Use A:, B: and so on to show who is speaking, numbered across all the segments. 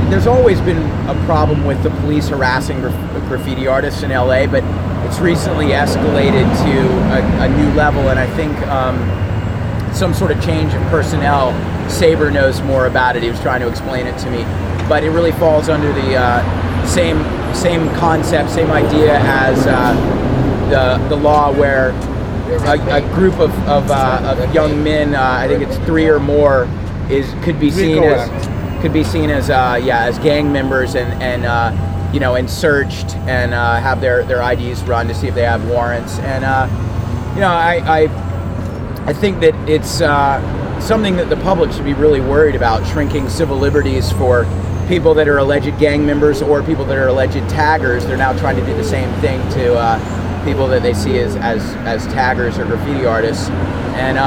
A: there's always been a problem with the police harassing graffiti artists in LA, but it's recently escalated to a new level, and I think some sort of change of personnel. Saber knows more about it. He was trying to explain it to me, but it really falls under the same concept, same idea as the law, where a group of young men, I think it's 3 or more, could be seen as gang members and searched and have their IDs run to see if they have warrants. And I think that it's something that the public should be really worried about, shrinking civil liberties for people that are alleged gang members or people that are alleged taggers. They're now trying to do the same thing to people that they see as taggers or graffiti artists. And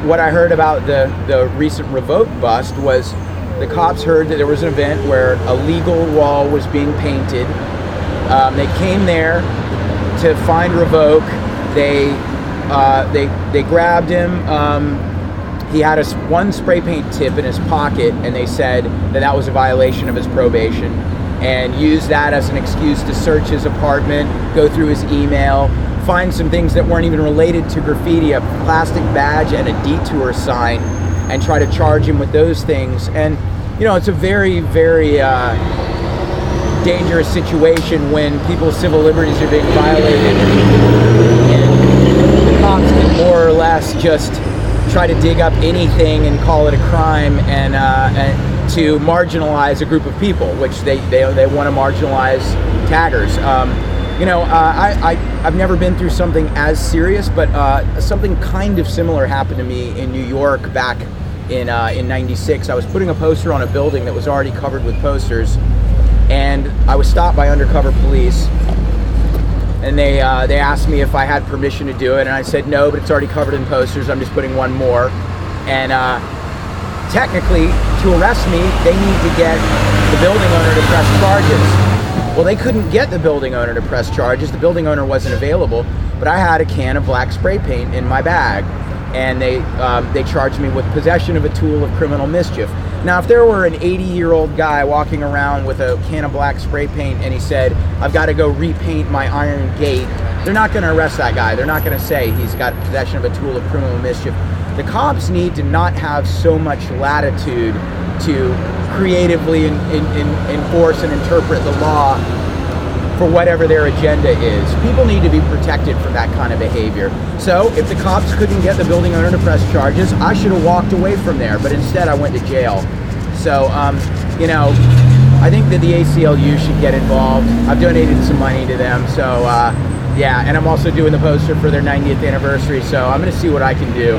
A: what I heard about the recent Revoke bust was the cops heard that there was an event where a legal wall was being painted. They came there to find Revoke. They grabbed him. He had one spray paint tip in his pocket, and they said that was a violation of his probation, and used that as an excuse to search his apartment, go through his email, find some things that weren't even related to graffiti, a plastic badge and a detour sign, and try to charge him with those things. And it's a very, very dangerous situation when people's civil liberties are being violated, and the cops can more or less just try to dig up anything and call it a crime, and to marginalize a group of people, which they want to marginalize taggers. I've never been through something as serious, but something kind of similar happened to me in New York back in '96. I was putting a poster on a building that was already covered with posters, and I was stopped by undercover police, and they asked me if I had permission to do it, and I said no, but it's already covered in posters. I'm just putting one more. And technically, to arrest me, they need to get the building owner to press charges. Well, they couldn't get the building owner to press charges. The building owner wasn't available, but I had a can of black spray paint in my bag, and they charged me with possession of a tool of criminal mischief. Now, if there were an 80-year-old guy walking around with a can of black spray paint and he said, I've got to go repaint my iron gate, they're not going to arrest that guy. They're not going to say he's got possession of a tool of criminal mischief. The cops need to not have so much latitude to creatively enforce and interpret the law for whatever their agenda is. People need to be protected from that kind of behavior. So if the cops couldn't get the building owner to press charges, I should have walked away from there, but instead I went to jail. So, I think that the ACLU should get involved. I've donated some money to them, so yeah, and I'm also doing the poster for their 90th anniversary, so I'm gonna see what I can do.